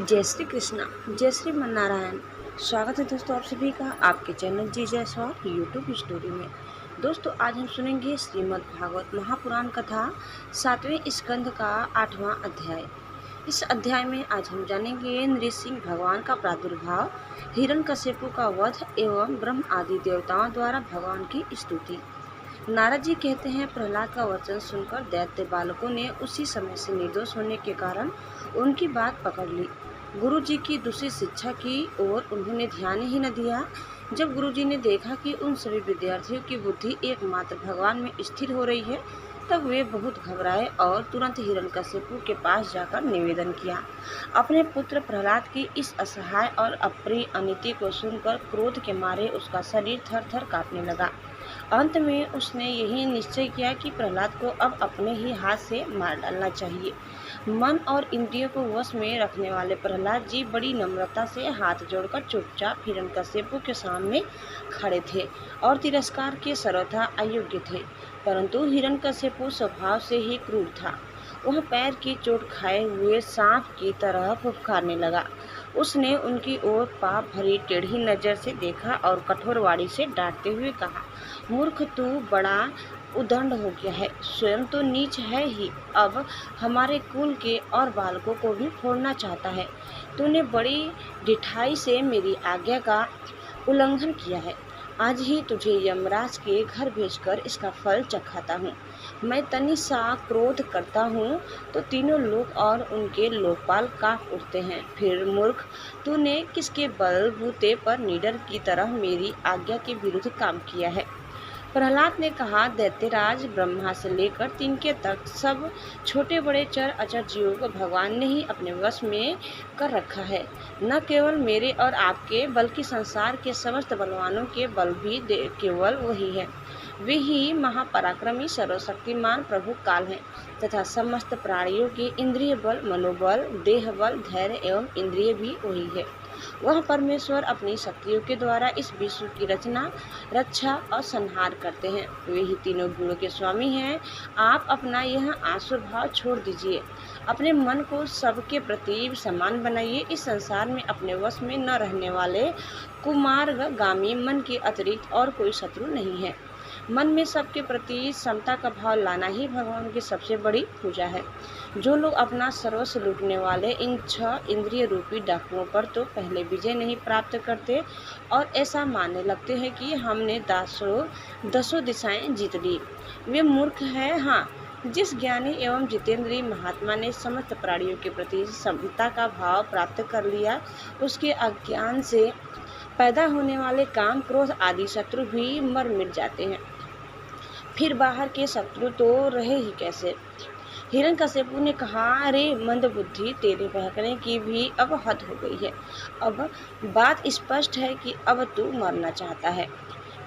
जय श्री कृष्णा, जय श्री नारायण। स्वागत है दोस्तों आप सभी का आपके चैनल जी जयसवाल यूट्यूब स्टोरी में। दोस्तों आज हम सुनेंगे श्रीमद् भागवत महापुराण कथा 7वें स्कंध का 8वां अध्याय। इस अध्याय में आज हम जानेंगे नृसिंह भगवान का प्रादुर्भाव, हिरण्यकशिपु का वध एवं ब्रह्म आदि देवताओं द्वारा भगवान की स्तुति। नारद जी कहते हैं, प्रहलाद का वचन सुनकर दैत्य बालकों ने उसी समय से निर्दोष होने के कारण उनकी बात पकड़ ली। गुरु जी की दूसरी शिक्षा की ओर उन्होंने ध्यान ही न दिया। जब गुरु जी ने देखा कि उन सभी विद्यार्थियों की बुद्धि एकमात्र भगवान में स्थिर हो रही है, तब वे बहुत घबराए और तुरंत हिरण्यकशिपु के पास जाकर निवेदन किया। अपने पुत्र प्रहलाद की इस असहाय और अप्रिय अनीति को सुनकर क्रोध के मारे उसका शरीर थर थर कांपने लगा। अंत में उसने यही निश्चय किया कि प्रहलाद को अब अपने ही हाथ से मार डालना चाहिए। मन और इंद्रियों को वश में रखने वाले प्रहलाद जी बड़ी नम्रता से हाथ जोड़कर चुपचाप हिरण्यकशिपु के सामने खड़े थे और तिरस्कार के सर्वथा अयोग्य थे। परंतु हिरण्यकशिपु स्वभाव से ही क्रूर था। वह पैर की चोट खाए हुए सांप की तरह फुफकारने लगा। उसने उनकी ओर पाप भरी टेढ़ी नजर से देखा और कठोर वाणी से डांटते हुए कहा, मूर्ख, तू बड़ा उदंड हो गया है, स्वयं तो नीच है ही, अब हमारे कुल के और बालकों को भी फोड़ना चाहता है। तूने बड़ी ढिठाई से मेरी आज्ञा का उल्लंघन किया है। आज ही तुझे यमराज के घर भेजकर इसका फल चखाता हूँ। मैं तनि सा क्रोध करता हूँ तो तीनों लोक और उनके लोकपाल कांप उठते हैं। फिर मूर्ख, तूने किसके बलबूते पर निडर की तरह मेरी आज्ञा के विरुद्ध काम किया है। प्रहलाद ने कहा, दैत्यराज ब्रह्मा से लेकर तिनके तक सब छोटे बड़े चर अचर जीवों को भगवान ने ही अपने वश में कर रखा है। न केवल मेरे और आपके बल्कि संसार के समस्त बलवानों के बल भी केवल वही है। वे ही महापराक्रमी सर्वशक्तिमान प्रभु काल हैं तथा समस्त प्राणियों के इंद्रिय बल, मनोबल, देह बल, धैर्य एवं इंद्रिय भी वही है। वह परमेश्वर अपनी शक्तियों के द्वारा इस विश्व की रचना, रक्षा और संहार करते हैं। वे ही तीनों गुणों के स्वामी हैं। आप अपना यह आसुर भाव छोड़ दीजिए, अपने मन को सबके प्रति समान बनाइए। इस संसार में अपने वश में न रहने वाले कुमार्गामी मन के अतिरिक्त और कोई शत्रु नहीं है। मन में सबके प्रति समता का भाव लाना ही भगवान की सबसे बड़ी पूजा है। जो लोग अपना सर्वस्व लूटने वाले इन 6 इंद्रिय रूपी डाकुओं पर तो पहले विजय नहीं प्राप्त करते और ऐसा मानने लगते हैं कि हमने दसों दिशाएं जीत ली, वे मूर्ख है। हाँ, जिस ज्ञानी एवं जितेंद्रीय महात्मा ने समस्त प्राणियों के प्रति समता का भाव प्राप्त कर लिया, उसके अज्ञान से पैदा होने वाले काम, क्रोध आदि शत्रु भी मर मिट जाते हैं। फिर बाहर के शत्रु तो रहे ही कैसे। हिरण्यकशिपु ने कहा, अरे मंदबुद्धि, तेरे बहकने की भी अब हद हो गई है। अब बात स्पष्ट है कि अब तू मरना चाहता है,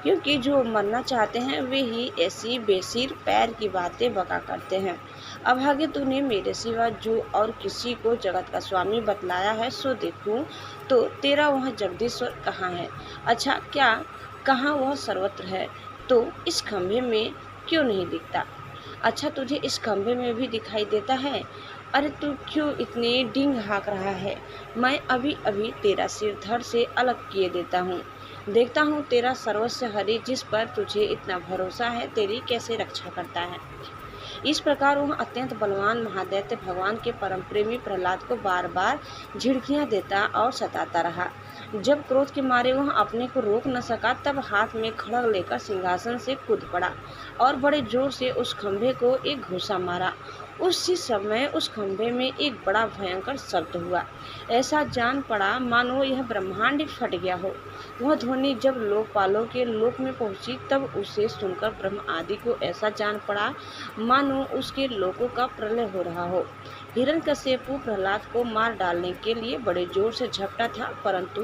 क्योंकि जो मरना चाहते हैं वे ही ऐसी बेसिर पैर की बातें बका करते हैं। अभागे, तूने मेरे सिवा जो और किसी को जगत का स्वामी बतलाया है सो देखूं तो तेरा वह जगदीश्वर कहाँ है? अच्छा, क्या कहाँ वह सर्वत्र है तो इस खंभे में क्यों नहीं दिखता? अच्छा, तुझे इस खंभे में भी दिखाई देता है? अरे तू क्यों इतनी डींग हाँक रहा है? मैं अभी अभी तेरा सिर धड़ से अलग किए देता हूँ। देखता हूँ तेरा सर्वस्व हरि, जिस पर तुझे इतना भरोसा है, तेरी कैसे रक्षा करता है। इस प्रकार वह अत्यंत बलवान महादैत्य भगवान के परम प्रेमी प्रहलाद को बार बार झिड़कियां देता और सताता रहा। जब क्रोध के मारे वह अपने को रोक न सका, तब हाथ में खड़ग लेकर सिंहासन से कूद पड़ा और बड़े जोर से उस खंभे को एक घूंसा मारा। उसी समय उस खंभे में एक बड़ा भयंकर शब्द हुआ। ऐसा जान पड़ा मानो यह ब्रह्मांड फट गया हो। वह ध्वनि जब लोकपालों के लोक में पहुंची, तब उसे सुनकर ब्रह्म आदि को ऐसा जान पड़ा मानो उसके लोकों का प्रलय हो रहा हो। हिरण्यकशिपु प्रहलाद को मार डालने के लिए बड़े जोर से झपटा था, परंतु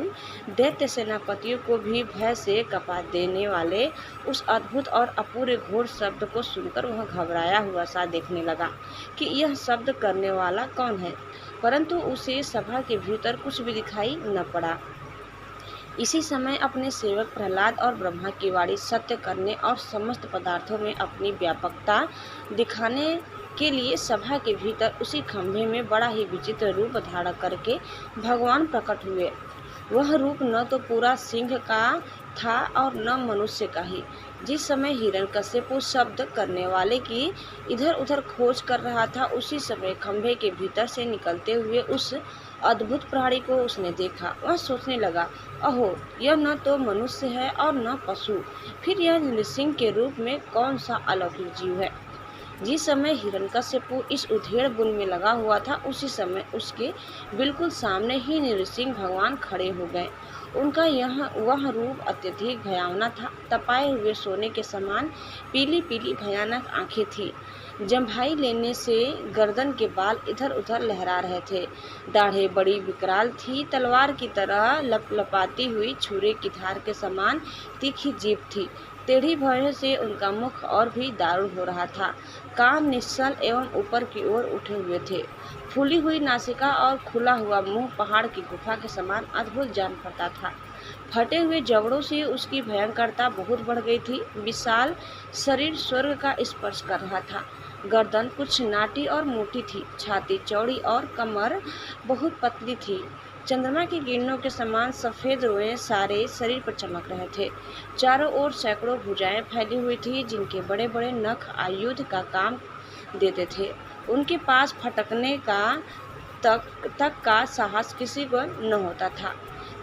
दैत्य सेनापतियों को भी भय से कपा देने वाले उस अद्भुत और अपूर्व घोर शब्द को सुनकर वह घबराया हुआ सा देखने लगा कि यह शब्द करने वाला कौन है, परंतु उसे सभा के भीतर कुछ भी दिखाई न पड़ा। इसी समय अपने सेवक प्रहलाद और ब्रह्मा की वाणी सत्य करने और समस्त पदार्थों में अपनी व्यापकता दिखाने के लिए सभा के भीतर उसी खंभे में बड़ा ही विचित्र रूप धारण करके भगवान प्रकट हुए। वह रूप न तो पूरा सिंह का था और न मनुष्य का ही। जिस समय हिरण्यकश्यप शब्द करने वाले की इधर उधर खोज कर रहा था, उसी समय खंभे के भीतर से निकलते हुए उस अद्भुत प्राणी को उसने देखा। वह सोचने लगा, अहो, यह न तो मनुष्य है और न पशु, फिर यह नृसिंह के रूप में कौन सा अलौकिक जीव है। जिस समय हिरण्यकश्यप इस उधेड़ बुन में लगा हुआ था, उसी समय उसके बिल्कुल सामने ही नृसिंह भगवान खड़े हो गए। उनका वह रूप अत्यधिक भयावना था। तपाए हुए सोने के समान पीली पीली भयानक आंखें थी। जम्भाई लेने से गर्दन के बाल इधर उधर लहरा रहे थे। दाढ़ें बड़ी विकराल थी। तलवार की तरह लपलपाती हुई छुरे की धार के समान तीखी जीभ थी। टेढ़ी भौं से उनका मुख और भी दारुण हो रहा था। कान निश्चल एवं ऊपर की ओर उठे हुए थे। फूली हुई नासिका और खुला हुआ मुंह पहाड़ की गुफा के समान अद्भुत जान पड़ता था। फटे हुए जबड़ों से उसकी भयंकरता बहुत बढ़ गई थी। विशाल शरीर स्वर्ग का स्पर्श कर रहा था। गर्दन कुछ नाटी और मोटी थी। छाती चौड़ी और कमर बहुत पतली थी। चंद्रमा की किरणों के समान सफ़ेद रोएं सारे शरीर पर चमक रहे थे। चारों ओर सैकड़ों भुजाएं फैली हुई थी, जिनके बड़े बड़े नख आयुध का काम देते थे। उनके पास फटकने का तक का साहस किसी को न होता था।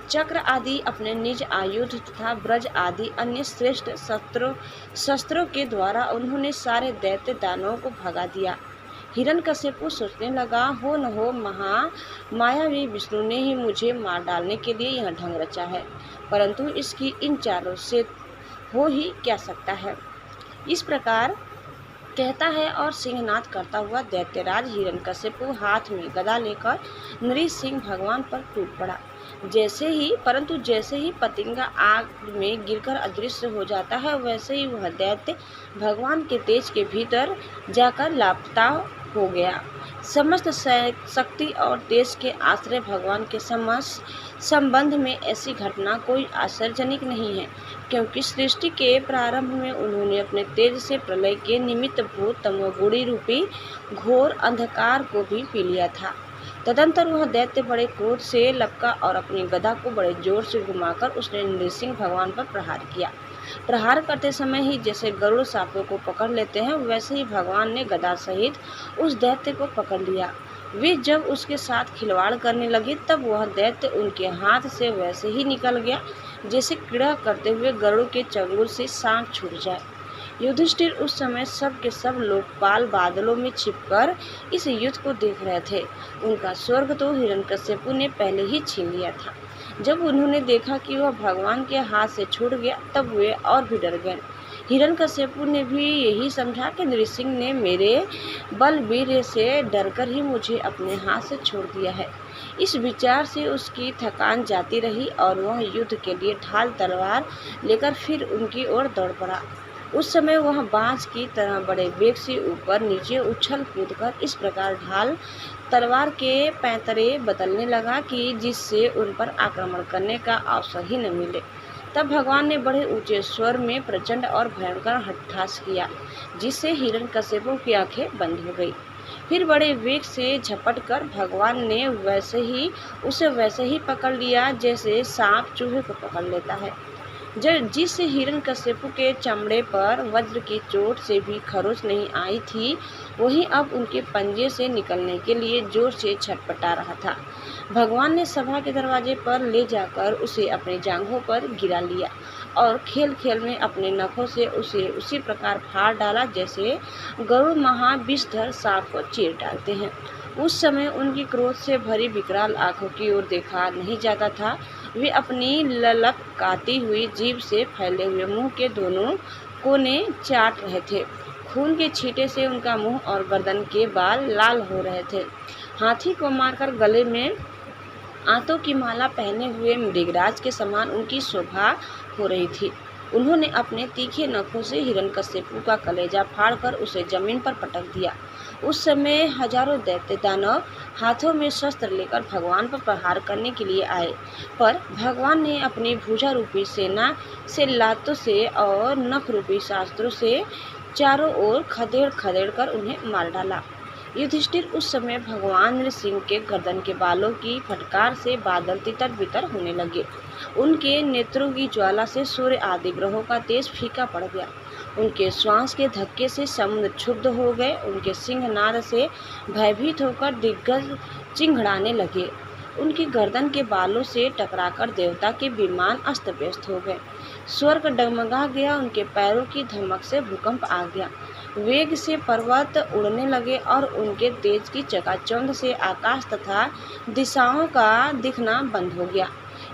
चक्र आदि अपने निज आयुध तथा ब्रज आदि अन्य श्रेष्ठ शस्त्रों के द्वारा उन्होंने सारे दैत्य दानवों को भगा दिया। हिरण्यकश्यप सोचने लगा, हो न हो मायावी विष्णु ने ही मुझे मार डालने के लिए यह ढंग रचा है, परंतु इसकी इन चारों से हो ही क्या सकता है। इस प्रकार कहता है और सिंहनाद करता हुआ दैत्यराज हिरण्यकश्यप हाथ में गदा लेकर नृसिंह भगवान पर टूट पड़ा। जैसे ही पतंगा आग में गिरकर अदृश्य हो जाता है, वैसे ही वह दैत्य भगवान के तेज के भीतर जाकर लापता हो गया। समस्त शक्ति और तेज के आश्रय भगवान के संबंध में ऐसी घटना कोई आश्चर्यजनक नहीं है, क्योंकि सृष्टि के प्रारंभ में उन्होंने अपने तेज से प्रलय के निमित्त भूत तमोगुणी रूपी घोर अंधकार को भी पी लिया था। तदंतर वह दैत्य बड़े क्रोध से लपका और अपनी गदा को बड़े जोर से घुमाकर उसने नृसिंह भगवान पर प्रहार किया। प्रहार करते समय ही जैसे गरुड़ सांपों को पकड़ लेते हैं, वैसे ही भगवान ने गदा सहित उस दैत्य को पकड़ लिया। वे जब उसके साथ खिलवाड़ करने लगे, तब वह दैत्य उनके हाथ से वैसे ही निकल गया जैसे क्रीड़ा करते हुए गरुड़ के चंगुल से सांप छूट जाए। युधिष्ठिर उस समय सब के सब लोकपाल बादलों में छिपकर इस युद्ध को देख रहे थे। उनका स्वर्ग तो हिरण्यकश्यप ने पहले ही छीन लिया था। जब उन्होंने देखा कि वह भगवान के हाथ से छूट गया, तब वे और भी डर गए। हिरण्यकश्यप ने भी यही समझा कि नृसिंह ने मेरे बलवीर्य से डरकर ही मुझे अपने हाथ से छोड़ दिया है। इस विचार से उसकी थकान जाती रही और वह युद्ध के लिए ढाल तलवार लेकर फिर उनकी ओर दौड़ पड़ा। उस समय वह बाज की तरह बड़े वेग से ऊपर नीचे उछल कूद कर इस प्रकार ढाल तलवार के पैंतरे बदलने लगा कि जिससे उन पर आक्रमण करने का अवसर ही न मिले। तब भगवान ने बड़े ऊंचे स्वर में प्रचंड और भयंकर हठ्ठास किया, जिससे हिरण्यकश्यप की आंखें बंद हो गई। फिर बड़े वेग से झपट कर भगवान ने उसे वैसे ही पकड़ लिया जैसे सांप चूहे को पकड़ लेता है। जिस हिरण्यकश्यप के चमड़े पर वज्र की चोट से भी खरोच नहीं आई थी, वही अब उनके पंजे से निकलने के लिए जोर से छटपटा रहा था। भगवान ने सभा के दरवाजे पर ले जाकर उसे अपनी जांघों पर गिरा लिया और खेल खेल में अपने नखों से उसे उसी प्रकार फाड़ डाला जैसे गरुड़ महाविषधर सांप को चीर डालते हैं। उस समय उनकी क्रोध से भरी विकराल आंखों की ओर देखा नहीं जाता था। वे अपनी ललकाती हुई जीभ से फैले हुए मुंह के दोनों कोने चाट रहे थे। खून के छींटे से उनका मुंह और गर्दन के बाल लाल हो रहे थे। हाथी को मारकर गले में आंतों की माला पहने हुए मृगराज के समान उनकी शोभा हो रही थी। उन्होंने अपने तीखे नखों से हिरण्यकश्यप का कलेजा फाड़कर उसे जमीन पर पटक दिया। उस समय हजारों दैत्य दानव हाथों में शस्त्र लेकर भगवान पर प्रहार करने के लिए आए, पर भगवान ने अपनी भुजा रूपी सेना से लातों से और नख रूपी शास्त्रों से चारों ओर खदेड़ खदेड़ कर उन्हें मार डाला। युधिष्ठिर उस समय भगवान नृसिंह के गर्दन के बालों की फटकार से बादल तितर बितर होने लगे। उनके नेत्रों की ज्वाला से सूर्य आदि ग्रहों का तेज फीका पड़ गया। उनके श्वास के धक्के से समुद्र क्षुब्ध हो गए। उनके सिंहनाद से भयभीत होकर दिग्गज चिंघड़ाने लगे। उनकी गर्दन के बालों से टकराकर देवता के विमान अस्त व्यस्त हो गए। स्वर्ग डगमगा गया। उनके पैरों की धमक से भूकंप आ गया। वेग से पर्वत उड़ने लगे और उनके तेज की चकाचौंध से आकाश तथा दिशाओं का दिखना बंद हो गया।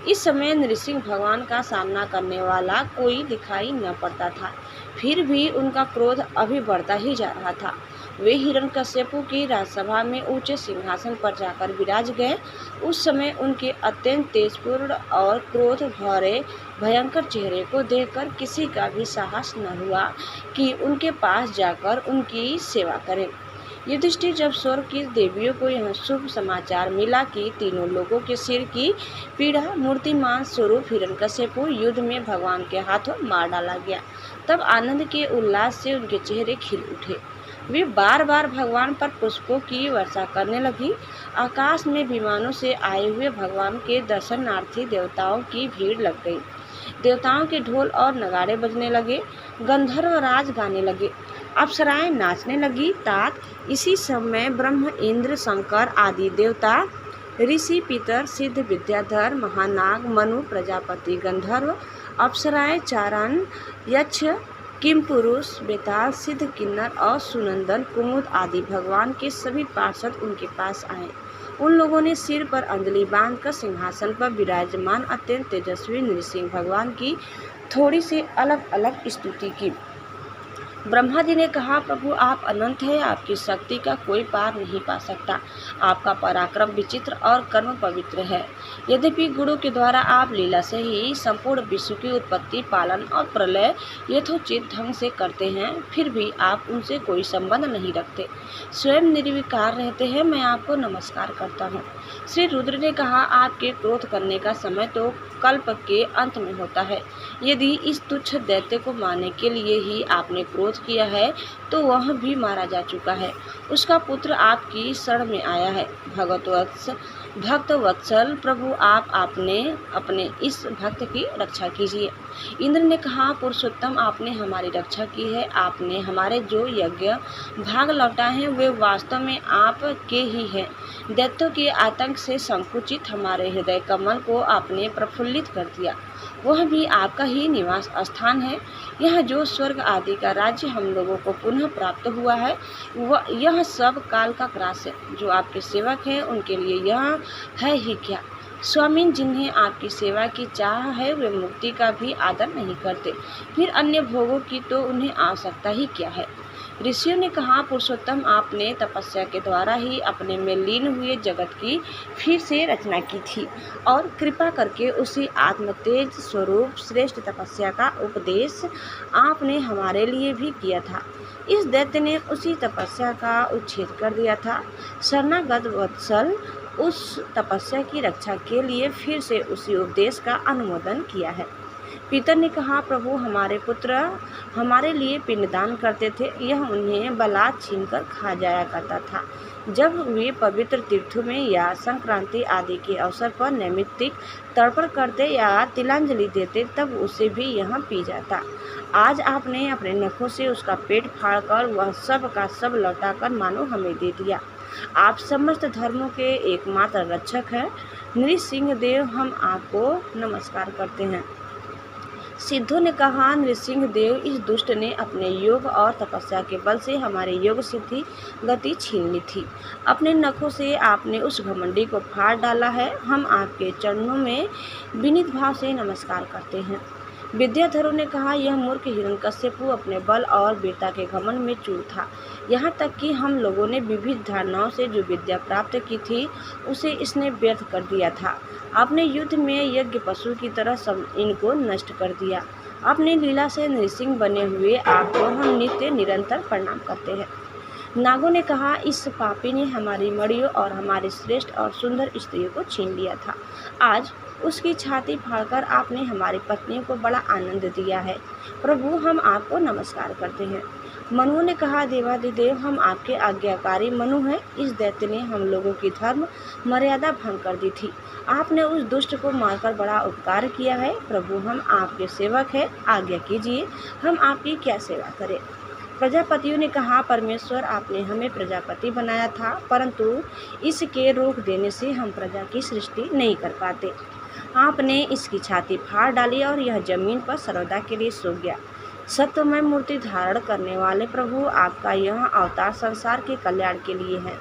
इस समय नृसिंह भगवान का सामना करने वाला कोई दिखाई न पड़ता था। फिर भी उनका क्रोध अभी बढ़ता ही जा रहा था। वे हिरण्यकश्यपु की राजसभा में ऊंचे सिंहासन पर जाकर विराज गए। उस समय उनके अत्यंत तेजपूर्ण और क्रोध भरे भयंकर चेहरे को देखकर किसी का भी साहस न हुआ कि उनके पास जाकर उनकी सेवा करें। युधिष्ठिर जब स्वर्ग की देवियों को यह शुभ समाचार मिला कि तीनों लोगों के सिर की पीड़ा मूर्तिमान स्वरूप हिरण्यकश्यपु युद्ध में भगवान के हाथों मार डाला गया, तब आनंद के उल्लास से उनके चेहरे खिल उठे। वे बार बार भगवान पर पुष्पों की वर्षा करने लगी। आकाश में विमानों से आए हुए भगवान के दर्शनार्थी देवताओं की भीड़ लग गई। देवताओं के ढोल और नगाड़े बजने लगे। गंधर्व राज गाने लगे। अप्सराएं नाचने लगी। तात इसी समय ब्रह्म, इंद्र, शंकर आदि देवता, ऋषि, पितर, सिद्ध, विद्याधर, महानाग, मनु, प्रजापति, गंधर्व, अप्सराएं, चारण, यक्ष, किमपुरुष, बेताल, सिद्ध, किन्नर और सुनंदन, कुमुद आदि भगवान के सभी पार्षद उनके पास आए। उन लोगों ने सिर पर अंजलि बांधकर सिंहासन पर विराजमान अत्यंत तेजस्वी नृसिंह भगवान की थोड़ी सी अलग अलग स्तुति की। ब्रह्मा जी ने कहा, प्रभु आप अनंत है, आपकी शक्ति का कोई पार नहीं पा सकता। आपका पराक्रम विचित्र और कर्म पवित्र है। यद्यपि गुणों के द्वारा आप लीला से ही संपूर्ण विश्व की उत्पत्ति, पालन और प्रलय यथोचित ढंग से करते हैं, फिर भी आप उनसे कोई संबंध नहीं रखते, स्वयं निर्विकार रहते हैं। मैं आपको नमस्कार करता हूँ। श्री रुद्र ने कहा, आपके क्रोध करने का समय तो कल्प के अंत में होता है। यदि इस तुच्छ दैत्य को मारने के लिए ही आपने क्रोध किया है तो वह भी मारा जा चुका है। उसका पुत्र आपकी शरण में आया है। भक्त वत्सल प्रभु आप आपने अपने इस भक्त की रक्षा कीजिए। इंद्र ने कहा, पुरुषोत्तम आपने हमारी रक्षा की है। आपने हमारे जो यज्ञ भाग लौटाए हैं वे वास्तव में आपके ही हैं। दैत्यों के आतंक से संकुचित हमारे हृदय कमल को आपने प्रफुल्लित कर दिया। वह भी आपका ही निवास स्थान है। यह जो स्वर्ग आदि का राज्य हम लोगों को पुनः प्राप्त हुआ है वह यह सब काल का ग्रास है। जो आपके सेवक हैं उनके लिए यह है ही क्या। स्वामी, जिन्हें आपकी सेवा की चाह है वे मुक्ति का भी आदर नहीं करते, फिर अन्य भोगों की तो उन्हें आवश्यकता ही क्या है। ऋषियों ने कहा, पुरुषोत्तम आपने तपस्या के द्वारा ही अपने में लीन हुए जगत की फिर से रचना की थी और कृपा करके उसी आत्मतेज स्वरूप श्रेष्ठ तपस्या का उपदेश आपने हमारे लिए भी किया था। इस दैत्य ने उसी तपस्या का उच्छेद कर दिया था। शरणागत वत्सल उस तपस्या की रक्षा के लिए फिर से उसी उपदेश का अनुमोदन किया है। पितर ने कहा, प्रभु हमारे पुत्र हमारे लिए पिंडदान करते थे, यह उन्हें बलात् छीनकर खा जाया करता था। जब वे पवित्र तीर्थों में या संक्रांति आदि के अवसर पर नैमित्तिक तर्पण करते या तिलांजलि देते तब उसे भी यह पी जाता। आज आपने अपने नखों से उसका पेट फाड़कर वह सब का सब लौटाकर मानो हमें दे दिया। आप समस्त धर्मों के एकमात्र रक्षक हैं। नृसिंह देव, हम आपको नमस्कार करते हैं। सिद्धों ने कहा, नृसिंह देव, इस दुष्ट ने अपने योग और तपस्या के बल से हमारे योग सिद्धि गति छीन ली थी। अपने नखों से आपने उस घमंडी को फाड़ डाला है। हम आपके चरणों में विनीत भाव से नमस्कार करते हैं। विद्याधरों ने कहा, यह मूर्ख हिरण्यकश्यपु अपने बल और वीरता के घमंड में चूर था। यहाँ तक कि हम लोगों ने विविध धारणाओं से जो विद्या प्राप्त की थी उसे इसने व्यर्थ कर दिया था। आपने युद्ध में यज्ञ पशु की तरह सब इनको नष्ट कर दिया। अपने लीला से नृसिंह बने हुए आपको हम नित्य निरंतर प्रणाम करते हैं। नागों ने कहा, इस पापी ने हमारी मड़ियों और हमारी श्रेष्ठ और सुंदर स्त्रियों को छीन लिया था। आज उसकी छाती फाड़कर आपने हमारी पत्नियों को बड़ा आनंद दिया है। प्रभु, हम आपको नमस्कार करते हैं। मनुओं ने कहा, देवादिदेव हम आपके आज्ञाकारी मनु हैं। इस दैत्य ने हम लोगों की धर्म मर्यादा भंग कर दी थी। आपने उस दुष्ट को मारकर बड़ा उपकार किया है। प्रभु हम आपके सेवक हैं, आज्ञा कीजिए हम आपकी क्या सेवा करें। प्रजापतियों ने कहा, परमेश्वर आपने हमें प्रजापति बनाया था, परंतु इसके रोक देने से हम प्रजा की सृष्टि नहीं कर पाते। आपने इसकी छाती फाड़ डाली और यह जमीन पर सर्वदा के लिए सो गया। सत्यमय मूर्ति धारण करने वाले प्रभु, आपका यह अवतार संसार के कल्याण के लिए है।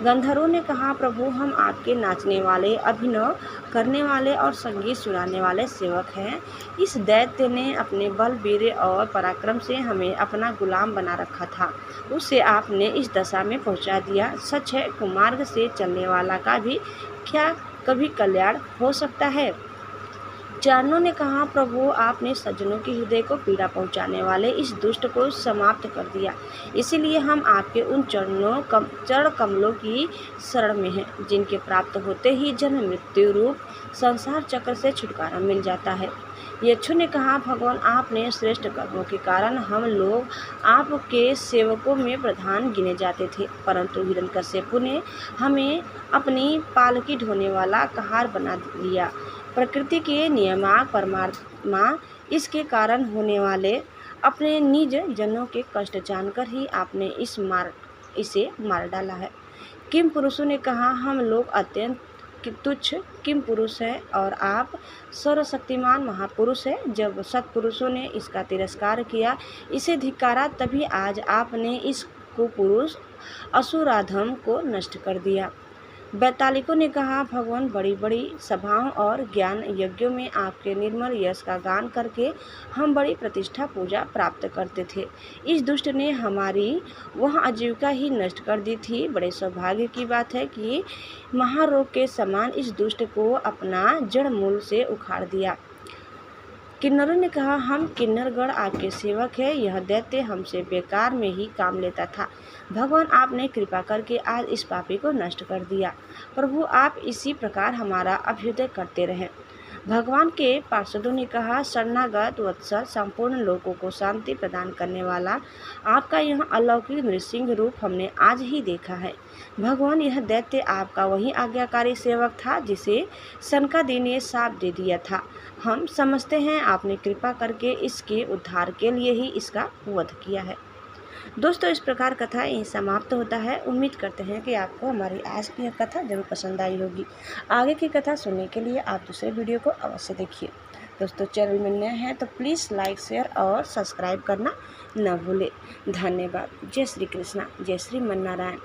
गंधर्वों ने कहा, प्रभु हम आपके नाचने वाले, अभिनय करने वाले और संगीत सुनाने वाले सेवक हैं। इस दैत्य ने अपने बल, वीर्य और पराक्रम से हमें अपना गुलाम बना रखा था। उसे आपने इस दशा में पहुंचा दिया। सच है, कुमार्ग से चलने वाला का भी क्या कभी कल्याण हो सकता है। चारणों ने कहा, प्रभु आपने सज्जनों के हृदय को पीड़ा पहुंचाने वाले इस दुष्ट को समाप्त कर दिया। इसीलिए हम आपके उन चरण कमलों की शरण में हैं, जिनके प्राप्त होते ही जन्म मृत्यु रूप संसार चक्र से छुटकारा मिल जाता है। यक्षु ने कहा, भगवान आपने श्रेष्ठ कर्मों के कारण हम लोग आपके सेवकों में प्रधान गिने जाते थे, परंतु हिरण्यकश्यपु ने हमें अपनी पालकी ढोने वाला कहार बना लिया। प्रकृति के नियामक परमात्मा, इसके कारण होने वाले अपने निज जनों के कष्ट जानकर ही आपने इसे मार डाला है। किम पुरुषों ने कहा, हम लोग अत्यंत तुच्छ किम पुरुष है और आप सर्वशक्तिमान महापुरुष है। जब सत्पुरुषों ने इसका तिरस्कार किया, इसे धिक्कारा, तभी आज आपने इस कुपुरुष असुराधम को नष्ट कर दिया। वैतालिकों ने कहा, भगवान बड़ी बड़ी सभाओं और ज्ञान यज्ञों में आपके निर्मल यश का गान करके हम बड़ी प्रतिष्ठा पूजा प्राप्त करते थे। इस दुष्ट ने हमारी वह आजीविका ही नष्ट कर दी थी। बड़े सौभाग्य की बात है कि महारोग के समान इस दुष्ट को अपना जड़ मूल से उखाड़ दिया। किन्नरों ने कहा, हम किन्नरगढ़ आपके सेवक हैं। यह दैत्य हमसे बेकार में ही काम लेता था। भगवान आपने कृपा करके आज इस पापी को नष्ट कर दिया। प्रभु आप इसी प्रकार हमारा अभ्युदय करते रहें। भगवान के पार्षदों ने कहा, शरणागत वत्सल, संपूर्ण लोगों को शांति प्रदान करने वाला आपका यह अलौकिक नृसिंह रूप हमने आज ही देखा है। भगवान यह दैत्य आपका वही आज्ञाकारी सेवक था जिसे सनकादि ने शाप दे दिया था। हम समझते हैं आपने कृपा करके इसके उद्धार के लिए ही इसका वध किया है। दोस्तों, इस प्रकार कथा यहीं समाप्त होता है। उम्मीद करते हैं कि आपको हमारी आज की यह कथा जरूर पसंद आई होगी। आगे की कथा सुनने के लिए आप दूसरे वीडियो को अवश्य देखिए। दोस्तों, चैनल में नए हैं तो प्लीज़ लाइक, शेयर और सब्सक्राइब करना न भूलें। धन्यवाद। जय श्री कृष्णा, जय श्री मन नारायण।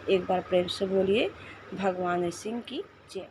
एक बार प्रेम से बोलिए, भगवान सिंह की जय।